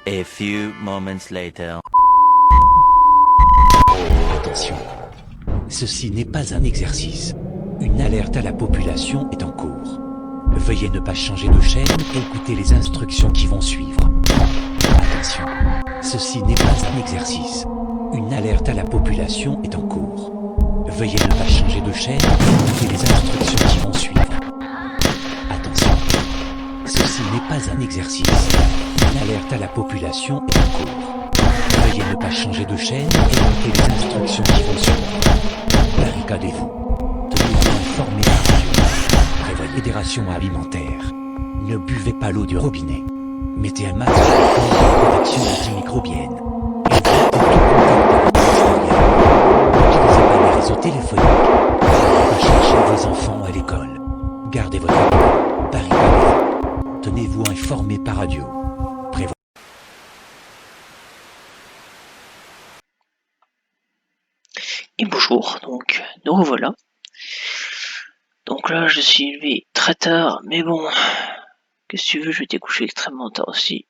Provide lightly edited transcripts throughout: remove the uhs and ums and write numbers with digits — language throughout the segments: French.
A few moments later. Attention, ceci n'est pas un exercice. Une alerte à la population est en cours. Veuillez ne pas changer de chaîne et écouter les instructions qui vont suivre. Attention, ceci n'est pas un exercice. Une alerte à la population est en cours. Veuillez ne pas changer de chaîne et écouter les instructions qui vont suivre. Attention, ceci n'est pas un exercice. Une alerte à la population est en cours. Veuillez ne pas changer de chaîne et écouter les instructions qui vont suivre. Barricadez-vous. Tenez-vous informé par radio. Prévoyez des rations alimentaires. Ne buvez pas l'eau du robinet. Mettez un masque de protection antimicrobienne. Évitez tout contact avec l'extérieur. N'utilisez pas les réseaux téléphoniques. N'allez pas chercher vos enfants à l'école. Gardez votre calme. Barricadez-vous. Tenez-vous informé par radio. Et bonjour, donc nous revoilà. Donc là je suis levé très tard, mais bon, qu'est-ce que tu veux, je vais couché extrêmement tard aussi.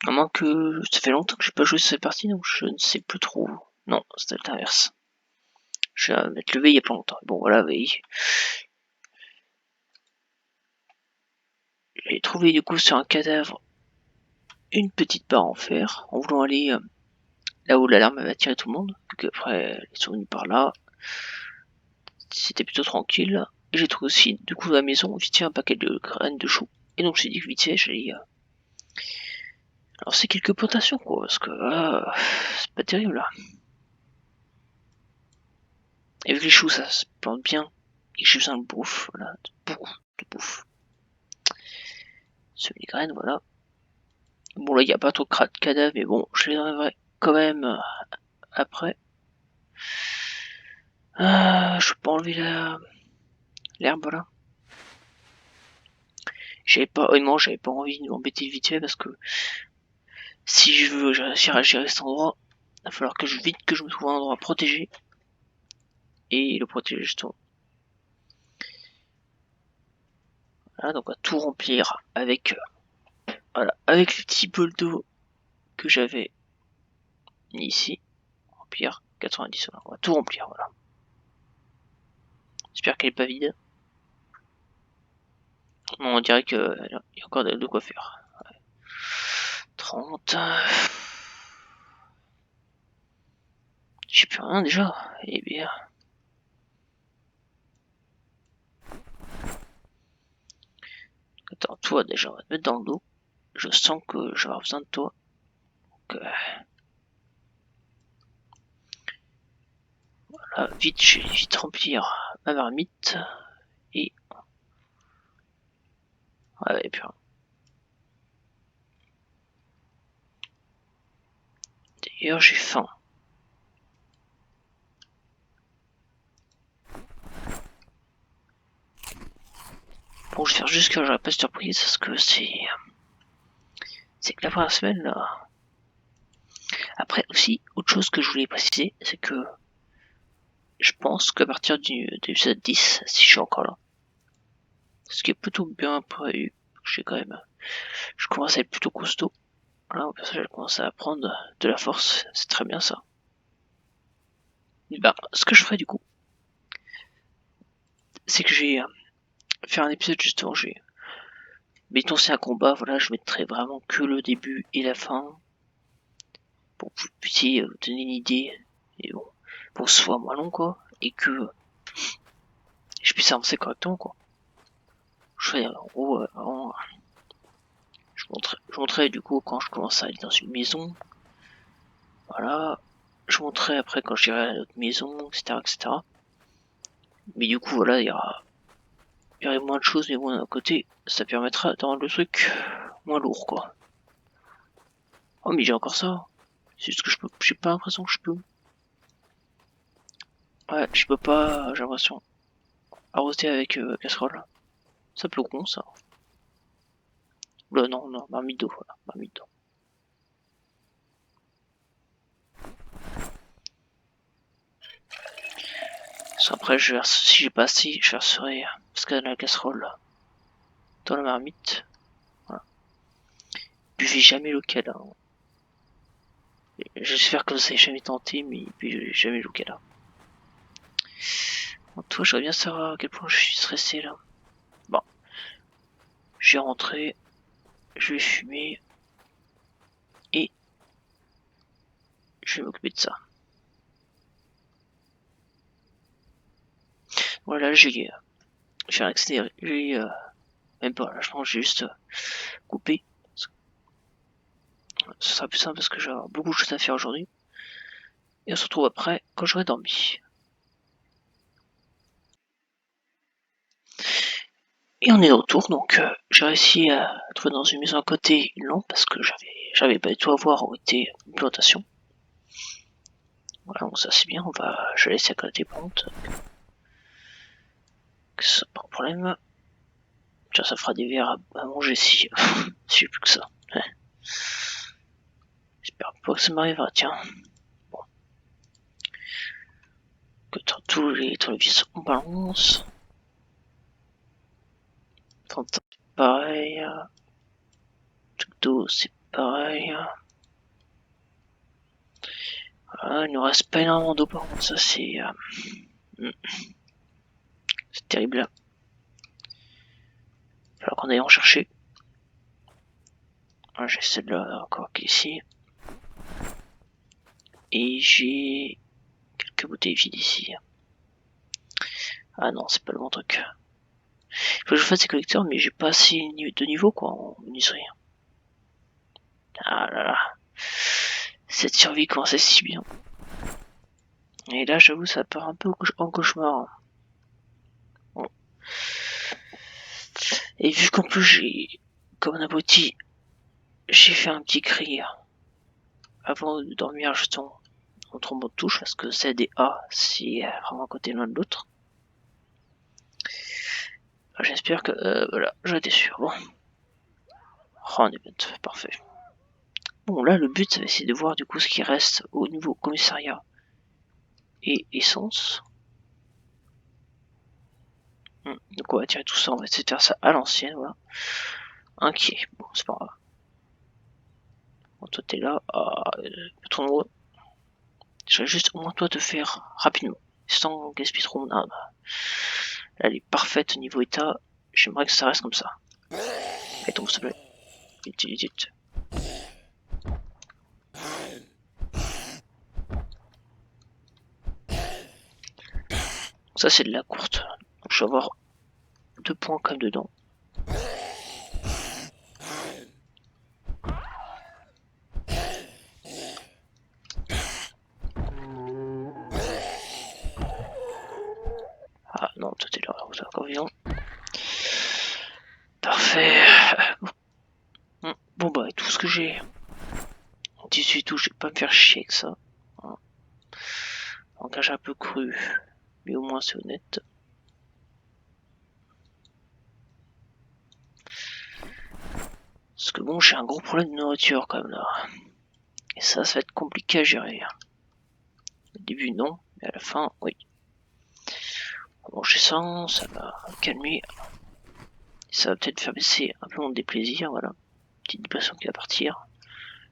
À moins que ça fait longtemps que j'ai pas joué cette partie, donc je ne sais plus trop. Non, c'était l'inverse. Je vais m'être levé il y a pas longtemps. Bon voilà, oui. J'ai trouvé du coup sur un cadavre une petite barre en fer, en voulant aller là où l'alarme avait attiré tout le monde. Donc après, elle est survenue par là. C'était plutôt tranquille. Et j'ai trouvé aussi, du coup, à la maison, vite fait un paquet de graines de choux. Et donc, j'ai dit que vite fait, j'allais. Alors, c'est quelques plantations, quoi, parce que c'est pas terrible, là. Et vu que les choux, ça se plante bien, et que j'ai besoin de bouffe, voilà, beaucoup de bouffe. Sur les graines, voilà. Bon, là, il n'y a pas trop de cadavres, mais bon, je les enlèverai quand même après. Je peux pas enlever l'herbe, là. J'avais pas envie de m'embêter vite fait parce que si je veux réussir à gérer cet endroit, il va falloir que je me trouve un endroit protégé et le protéger justement. Voilà, donc on va tout remplir avec avec les petits bols d'eau que j'avais mis ici. Remplir 90, voilà. On va tout remplir, voilà. J'espère qu'elle est pas vide. Bon, on dirait qu'il y a encore de quoi faire. Ouais. 30. J'ai plus rien déjà. Eh bien. Attends, toi déjà, on va te mettre dans le dos. Je sens que je vais avoir besoin de toi. Donc, voilà, vite, je vais vite remplir ma marmite. Et. Ouais, et puis. D'ailleurs, j'ai faim. Bon, je vais faire juste que j'aurai pas de surprise parce que c'est que la première semaine là. Après aussi, autre chose que je voulais préciser, c'est que je pense qu'à partir de l'épisode 10, si je suis encore là, ce qui est plutôt bien prévu, je commence à être plutôt costaud. Là, au personnage, je commence à prendre de la force, c'est très bien ça. Et ben, ce que je ferai du coup, c'est que j'ai faire un épisode justement, mettons c'est un combat, voilà, je mettrai vraiment que le début et la fin pour que vous puissiez vous donner une idée et bon, pour que ce soit moins long quoi, et que je puisse avancer correctement quoi. Je fais en gros vraiment, je montrais du coup quand je commence à aller dans une maison, voilà, je montrais après quand j'irai à l'autre maison, etc. Mais du coup voilà, il y aurait moins de choses, mais bon d'un côté, ça permettra de rendre le truc moins lourd quoi. Oh mais j'ai encore ça. C'est juste que j'ai pas l'impression que je peux. Ouais, je peux pas, j'ai l'impression. Arroser avec casserole. Ça peut con ça. Là non, marmite d'eau, voilà, marmite d'eau. Après, si j'ai pas assez, je verserai ce qu'il y a dans la casserole, dans la marmite. Voilà. buvez jamais local. Hein. J'espère que vous avez jamais tenté, mais buvez jamais local. Hein. Bon, toi, j'aimerais bien savoir à quel point je suis stressé là. Bon, je vais rentrer, je vais fumer et je vais m'occuper de ça. Voilà, j'ai un accéléré, même pas, là, je pense que j'ai juste coupé. Ce sera plus simple parce que j'ai beaucoup de choses à faire aujourd'hui. Et on se retrouve après quand j'aurai dormi. Et on est de retour, donc j'ai réussi à trouver dans une maison à côté une lampe parce que j'avais pas du tout à voir où était une plantation. Voilà, donc ça c'est bien, je vais laisser à côté des plantes. Que ça pas de problème. Tiens, ça fera des verres à manger si j'ai plus que ça. Ouais. J'espère pas que ça m'arrivera, tiens. Bon. Que tous les tournevis on balance. Fantasme, pareil. Truc d'eau, c'est pareil. Voilà, il ne reste pas énormément d'eau par contre, ça c'est terrible. Il va falloir qu'on aille en chercher. Voilà, j'ai celle-là encore qui est ici. Et j'ai quelques bouteilles vides ici. Ah non, c'est pas le bon truc. Il faut que je fasse des collecteurs, mais j'ai pas assez de niveau quoi en menuiserie. Ah là là. Cette survie commençait si bien. Et là, j'avoue, ça part un peu en cauchemar. Bon. Et vu qu'en plus j'ai, comme un abruti, j'ai fait un petit cri avant de dormir justement en trombant de touche parce que Z et A c'est vraiment à côté l'un de l'autre. J'espère que voilà, j'en étais sûr. Bon, oh, on est bien, parfait. Bon là le but ça va essayer de voir du coup ce qui reste au niveau commissariat et essence. Donc on va tirer tout ça, on va essayer de faire ça à l'ancienne, voilà. Inquiet, bon c'est pas grave. Bon, toi t'es là, ton nombre. Je vais juste au moins toi te faire rapidement, sans gaspiller trop mon arme. Là elle est parfaite au niveau état, j'aimerais que ça reste comme ça. Allez tombe s'il te plaît. Vite, vite, vite. Ça c'est de la courte, donc je vais avoir 2 points comme dedans. Ah non, toi t'es là, c'est encore vivant. Parfait. Bon bah, tout ce que j'ai. 18 touches, je vais pas me faire chier avec ça. Engage un peu cru, mais au moins c'est honnête. Parce que bon, j'ai un gros problème de nourriture quand même là. Et ça va être compliqué à gérer. Au début non, mais à la fin, oui. On va manger ça va calmer. Ça va peut-être faire baisser un peu mon déplaisir, voilà. Petite dépression qui va partir.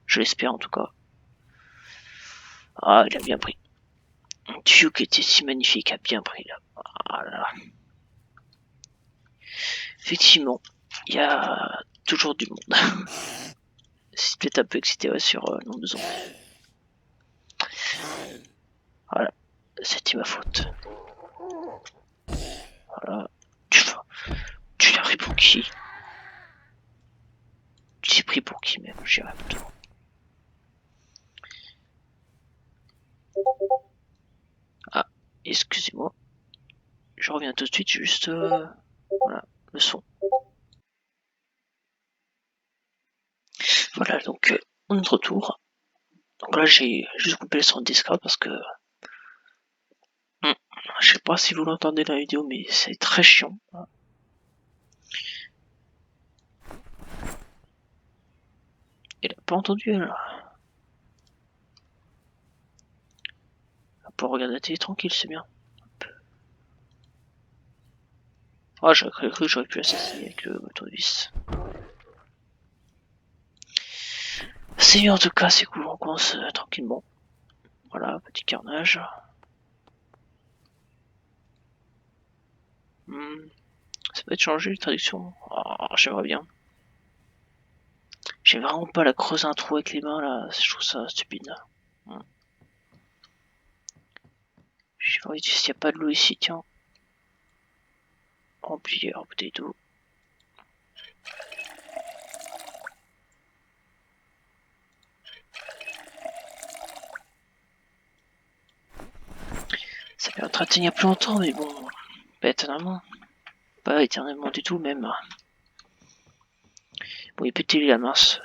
Je l'espère en tout cas. Ah, il a bien pris. Un tuyau qui était si magnifique a bien pris là. Ah là là. Effectivement, il y a toujours du monde. C'est peut-être un peu excité ouais, sur le nombre de zombies. Voilà, c'était ma faute. Voilà. Tu l'as pris pour qui? Tu t'es pris pour qui même? J'irai plutôt. Ah, excusez-moi. Je reviens tout de suite, juste... voilà, le son. Voilà, donc on est de retour. Donc là, j'ai juste coupé le son de Discord parce que... je sais pas si vous l'entendez dans la vidéo, mais c'est très chiant. Elle a pas entendu, elle. Pour regarder la télé tranquille, c'est bien. Ah, j'aurais cru que j'aurais pu l'assassiner avec le tournevis. C'est mieux en tout cas, c'est cool, on commence tranquillement. Voilà, petit carnage. Ça peut être changé les traductions. Oh, j'aimerais bien. J'ai vraiment pas la creuser un trou avec les mains là, je trouve ça stupide. J'ai envie de s'il n'y a pas de l'eau ici, tiens. Remplir, bouteille d'eau. Ça permettra de tenir plus longtemps, mais bon, pas éternellement. Pas éternellement du tout, même. Bon, il peut télé la mince.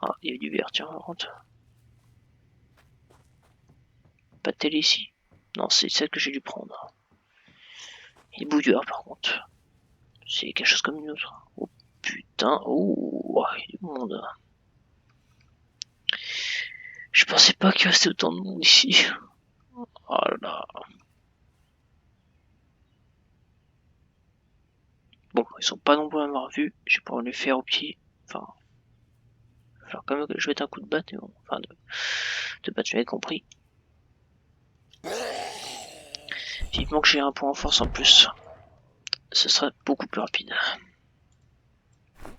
Ah, il y a du verre, tiens, par contre. Pas de télé ici. Non, c'est celle que j'ai dû prendre. Et bouilleur, par contre. C'est quelque chose comme une autre. Oh putain, oh, il y a du monde. Je pensais pas qu'il restait autant de monde ici. Oh là là. Bon, ils sont pas nombreux à m'avoir vu. Je vais pouvoir les faire au pied. Enfin, il va falloir quand même que je mette un coup de batte, mais bon, enfin, de batte, tu m'avais compris. Vivement que j'ai un point en force en plus. Ce sera beaucoup plus rapide.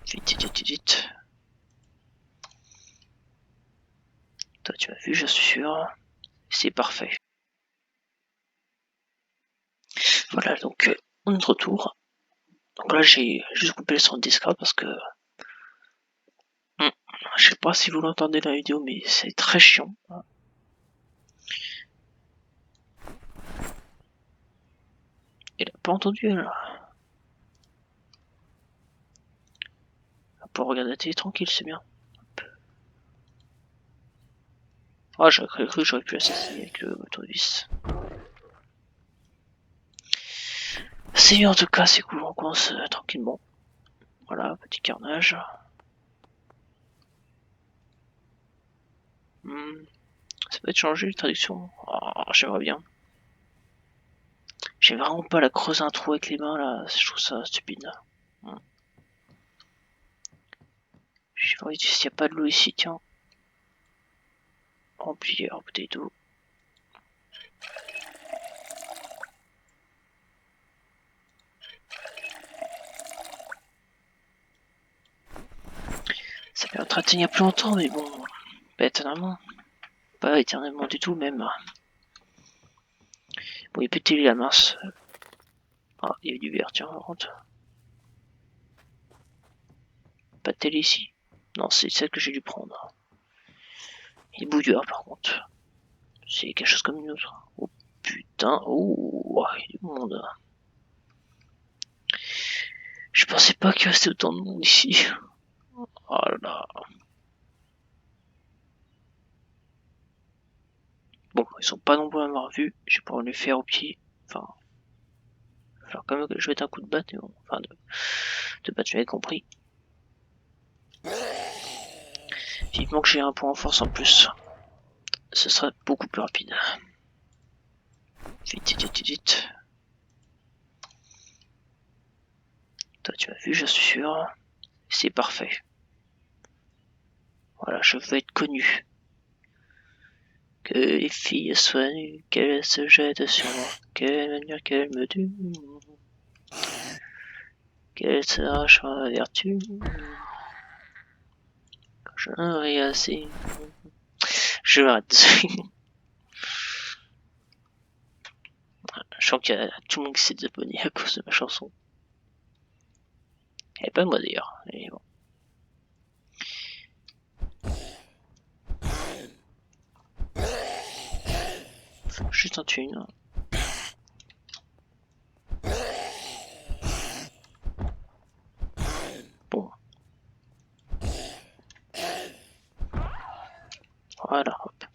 Vite, vite, vite, vite. Toi, tu m'as vu, je suis sûr. C'est parfait. Voilà, donc, on est de retour. Donc là, j'ai juste coupé le son de Discord parce que... je sais pas si vous l'entendez dans la vidéo, mais c'est très chiant. Elle a pas entendu, elle. Pour regarder la télé tranquille, c'est bien. Ah, j'aurais cru que j'aurais pu l'assassiner avec le tournevis. C'est mieux en tout cas, c'est cool, on commence tranquillement. Voilà, petit carnage. Ça peut être changé les traductions. Oh, j'aimerais bien. J'ai vraiment pas la creuser un trou avec les mains là, je trouve ça stupide. J'ai envie de s'il n'y a pas de l'eau ici, tiens. Remplir, bouteille d'eau. Ça permettra de tenir plus longtemps, mais bon, pas éternellement. Pas éternellement du tout, même. Bon, il peut télé la mince. Ah, il y a du verre, tiens, par contre. Pas de télé ici. Non, c'est celle que j'ai dû prendre. Et bouilleur, par contre. C'est quelque chose comme une autre. Oh putain, oh, il y a du monde. Je pensais pas qu'il restait autant de monde ici. Oh là là. Bon, ils sont pas nombreux à m'avoir vu. Je vais pouvoir les faire au pied. Enfin, il va falloir quand même que je mette un coup de batte, mais bon, enfin, de batte, tu m'avais compris. Vivement que j'ai un point en force en plus. Ce sera beaucoup plus rapide. Vite, vite, vite, vite. Toi, tu m'as vu, je suis sûr. C'est parfait. Voilà, je veux être connu. Que les filles soient nues, qu'elles se jettent sur moi, quelle manière qu'elles me tuent, qu'elles s'arrachent ma vertu, quand j'en aurai assez. Je m'arrête. Je sens qu'il y a tout le monde qui s'est désabonné à cause de ma chanson. Et pas moi d'ailleurs, mais bon. Juste un tune. Bon. Voilà, hop.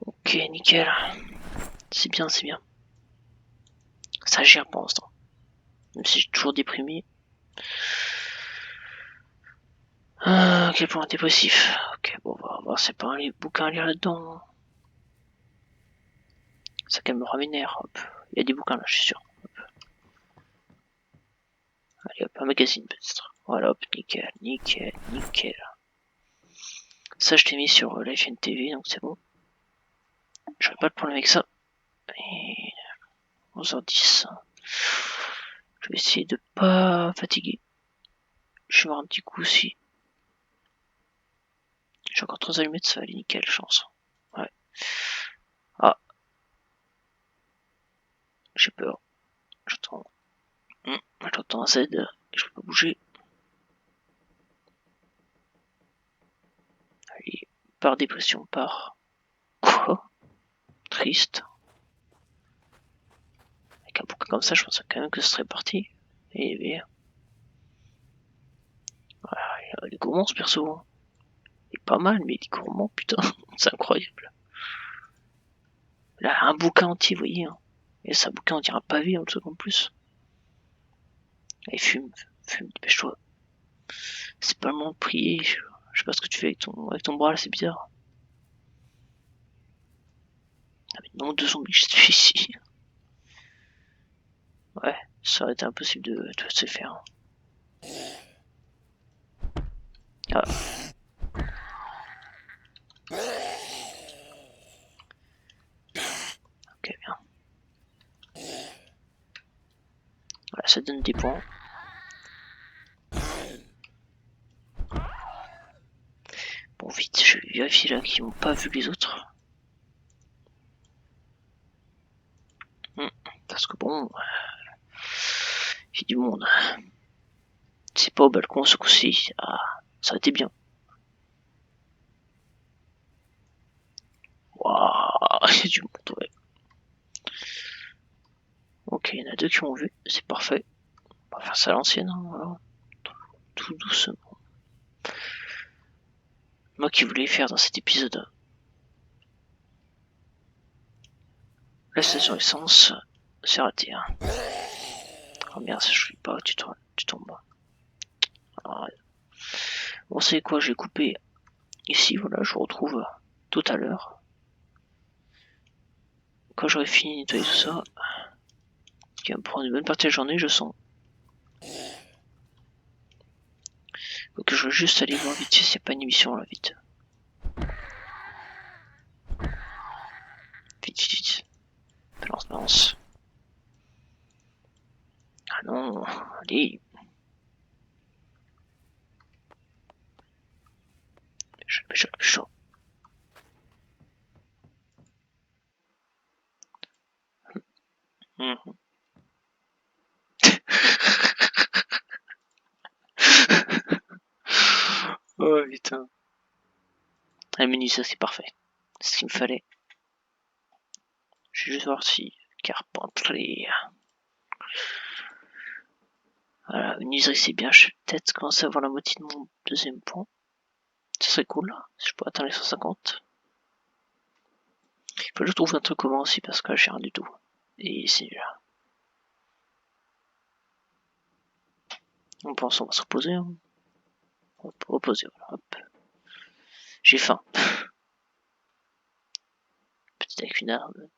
Ok, nickel. C'est bien, c'est bien. Ça gère pour l'instant. Même si je suis toujours déprimé. Ah, quel point dépressif. Ok, bon, on va voir, c'est pas un bouquin à lire là-dedans. Ça calmera mes nerfs. Hop. Il y a des bouquins là, je suis sûr. Hop. Allez hop, un magazine peut-être. Voilà, hop, nickel, nickel, nickel. Ça, je t'ai mis sur la chaîne TV, donc c'est bon. J'aurais pas de problème avec ça. Et 11h10. Je vais essayer de pas fatiguer. Je vais voir un petit coup aussi. J'ai encore 3 allumettes, ça va aller nickel, chance. Ouais. Ah. J'ai peur. J'entends. J'entends un Z et je peux pas bouger. Allez, par dépression, par. Quoi? Triste. Avec un bouquin comme ça, je pensais quand même que ce serait parti. Et bien. Voilà, il est gourmand ce perso. Il est pas mal, mais il est gourmand, putain. C'est incroyable. Là, un bouquin entier, vous voyez. Hein. Et ça, bouquin, on dirait un pavé en dessous en plus. Allez, fume, dépêche-toi. C'est pas le moment de prier. Je sais pas ce que tu fais avec ton bras là, c'est bizarre. Ah, mais nombre de zombies, je suis ici. Ouais, ça aurait été impossible de se faire. Ah. Ok, bien. Voilà, ça donne des points. Bon, vite, je vais vérifier là qu'ils n'ont pas vu les autres. Parce que bon, il y a du monde. C'est pas au balcon ce coup-ci. Ah, ça aurait été bien. Waouh, il y a du monde, ouais. Ok, il y en a deux qui ont vu, c'est parfait. On va faire ça à l'ancienne, hein, voilà. Tout doucement. Moi qui voulais faire dans cet épisode la station essence, c'est raté. Hein. Oh merde, ça je pas, tu tombes. Alors, bon, c'est quoi, j'ai coupé ici, voilà, je vous retrouve tout à l'heure. Quand j'aurai fini de nettoyer tout ça, qui va me prendre une bonne partie de la journée, je sens. Donc je vais juste aller voir vite si c'est pas une émission là, vite. Vite. Balance. Ah non, allez. Je chaud. Oh putain. Un menu, ça c'est parfait. C'est ce qu'il me fallait. Je vais juste voir si Carpentry. Voilà, menuiserie c'est bien. Je vais peut-être commencer à avoir la moitié de mon deuxième point. Ça serait cool si je peux atteindre les 150. Il faut que je trouve un truc commun aussi parce que là j'ai rien du tout. Et c'est nul. On pense on va se reposer. Hein. On peut reposer, voilà. Hop. J'ai faim. Peut-être avec une arme.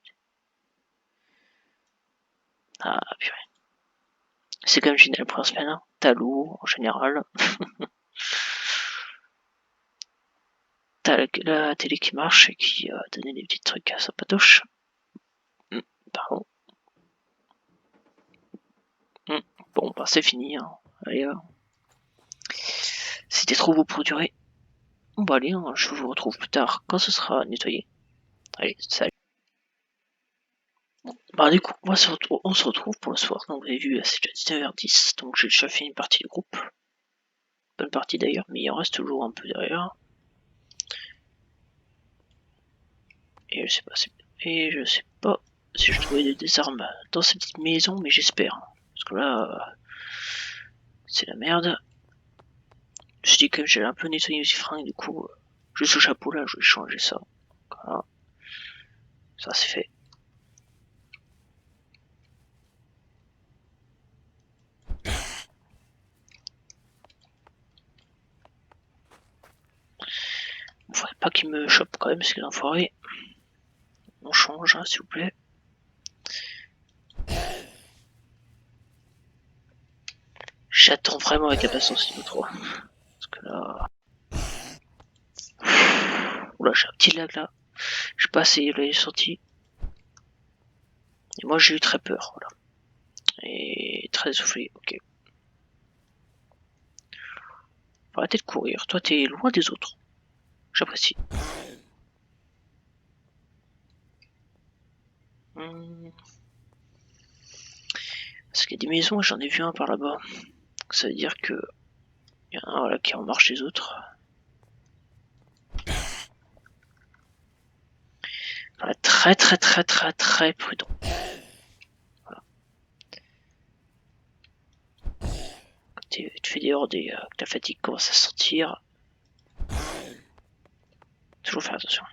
Ah purée. C'est comme génial pour la semaine. Hein. T'as l'eau en général. T'as la télé qui marche et qui donne des petits trucs à sa patoche. Pardon. Bon, bah c'est fini. Hein. Allez, c'était trop beau pour durer. Bon, bah allez, hein, je vous retrouve plus tard quand ce sera nettoyé. Allez, salut. Bah du coup, on se retrouve pour le soir. Comme vous avez vu, c'est déjà 19h10, donc j'ai déjà fait une partie du groupe. Bonne partie d'ailleurs, mais il en reste toujours un peu derrière. Et je sais pas si je trouvais des armes dans cette petite maison, mais j'espère. Parce que là, c'est la merde. Je dis que j'ai un peu nettoyé mes fringues, du coup, juste le chapeau là, je vais changer ça. Voilà. Ça c'est fait. Faudrait pas qu'il me chope quand même, c'est l'enfoiré. On change, hein, s'il vous plaît. J'attends vraiment avec impatience niveau 3. Parce que là... Oula, j'ai un petit lag là. Je sais pas si il est sorti. Et moi j'ai eu très peur, voilà. Et très essoufflé, ok. Faut arrêter de courir. Toi t'es loin des autres. J'apprécie. Parce qu'il y a des maisons, j'en ai vu un par là-bas. Ça veut dire que il y en a un voilà, qui est en marche des autres. Voilà, très prudent. Voilà. Quand tu fais des hordes et que la fatigue commence à sortir, toujours faire attention.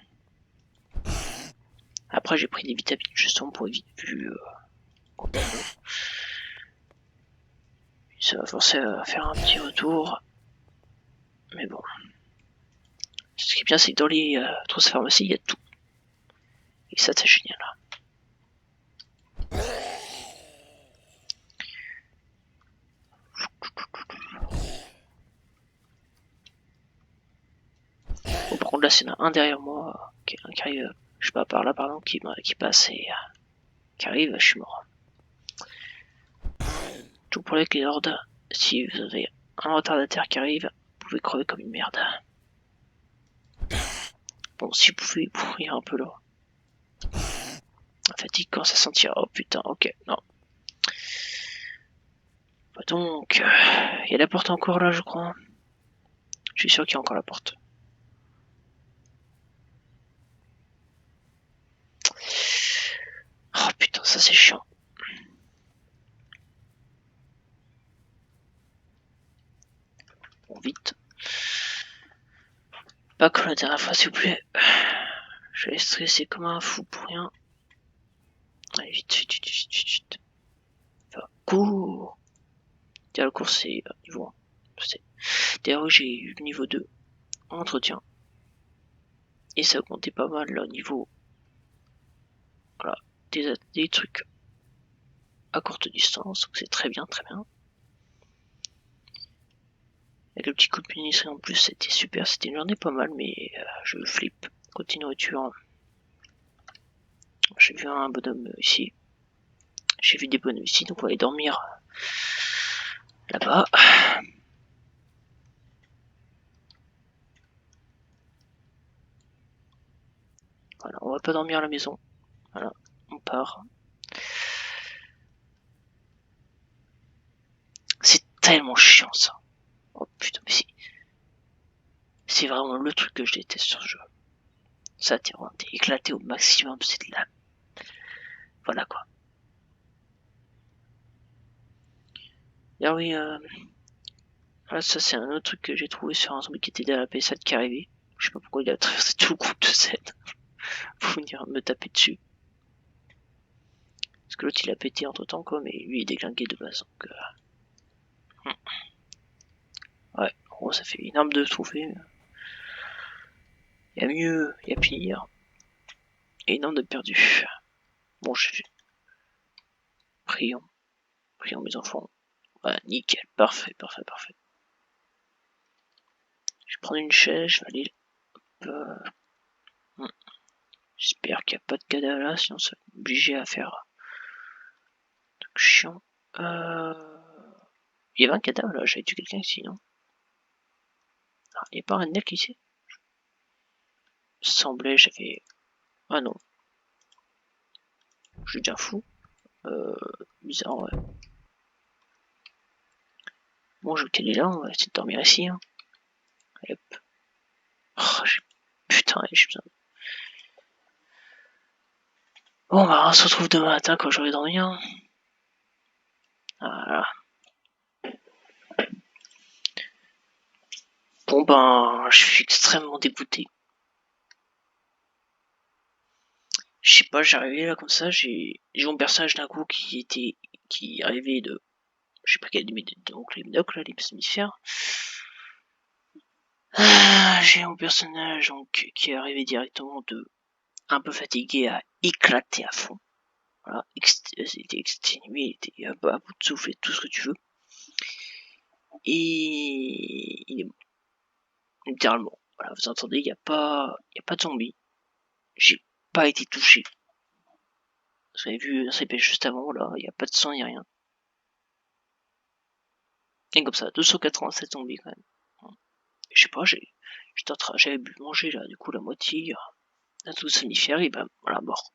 Après j'ai pris des vitamines justement pour éviter vu ça va forcer à faire un petit retour. Mais bon. Ce qui est bien c'est que dans les trousses pharmacie il y a tout. Et ça c'est génial. Bon, par contre là c'est un derrière moi qui arrive, je sais pas par là par exemple qui passe et qui arrive, je suis mort. Tout pour avec les hordes, si vous avez un retardataire qui arrive, vous pouvez crever comme une merde. Bon, si vous pouvez pourrir un peu là. La fatigue quand ça sentir. Oh putain, ok, non. Bah donc, il y a la porte encore là, je crois. Je suis sûr qu'il y a encore la porte. Oh putain, ça c'est chiant. Bon, vite. Pas comme la dernière fois, s'il vous plaît. Je vais stresser comme un fou pour rien. Allez, vite. Enfin, cours. Tiens, le cours c'est niveau 1. D'ailleurs, j'ai eu le niveau 2 en entretien. Et ça augmentait pas mal le niveau. Voilà, des trucs à courte distance, donc c'est très bien. Avec le petit coup de ministère en plus, c'était super, c'était une journée pas mal, mais je flippe. Côté nourriture, j'ai vu un bonhomme ici. J'ai vu des bonhommes ici, donc on va aller dormir là-bas. Voilà, on va pas dormir à la maison. Voilà, on part. C'est tellement chiant ça. Oh putain, mais c'est vraiment le truc que je déteste sur ce jeu. Ça, t'es éclaté au maximum, c'est de la... Voilà quoi. Ah oui, voilà, ça c'est un autre truc que j'ai trouvé sur un zombie qui était derrière la PS4 qui arrivait. Je sais pas pourquoi il a traversé tout le groupe de scène pour venir me taper dessus. Parce que l'autre il a pété entre temps quoi, mais lui il est déglingué de base. Donc, ouais, en gros ça fait une arme de trouver. Il y a mieux, il y a pire. Et une arme de perdu. Bon, j'ai fait. Prions mes enfants. Ouais, nickel, parfait. Je vais prendre une chaise, je vais aller. J'espère qu'il n'y a pas de cadavre là, sinon ça va être obligé à faire. Truc chiant. Il y avait un cadavre là, j'avais tué quelqu'un ici, non? Ah, il n'y a pas un redneck ici? Semblait, j'avais. Ah non. Je suis déjà fou. Bizarre, ouais. Bon, je est là, on va essayer de dormir ici. Hein. Allez, hop. Oh, putain, j'ai besoin. Bon, bah, on se retrouve demain matin quand j'aurai dormi. Hein. Voilà. Bon, ben, je suis extrêmement dégoûté. Je sais pas, j'ai arrivé là comme ça, j'ai mon personnage d'un coup qui arrivait de, je sais pas quel donc les médocs là, les somnifères. J'ai mon personnage donc qui est arrivé directement de un peu fatigué à éclater à fond. Voilà, il était exténué, il était à bout de souffle et tout ce que tu veux. et il est mort. Littéralement. Voilà, vous entendez, il n'y a pas de zombies. J'ai pas été touché. Vous avez vu un CP juste avant, là, il n'y a pas de sang, il n'y a rien. Et comme ça, 287 zombies quand même. Je sais pas, j'avais bu manger là, du coup la moitié, un tout somnifère, et ben voilà, mort.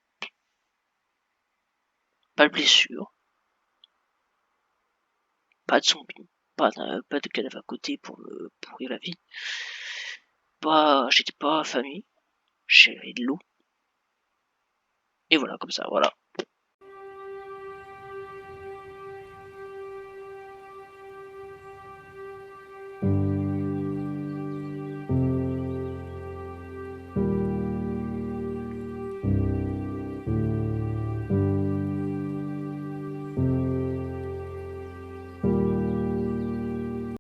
Pas de blessure, pas de zombies, pas de cadavre à côté pour me pourrir la vie. J'étais pas affamé, j'avais de l'eau. Et voilà, comme ça, voilà.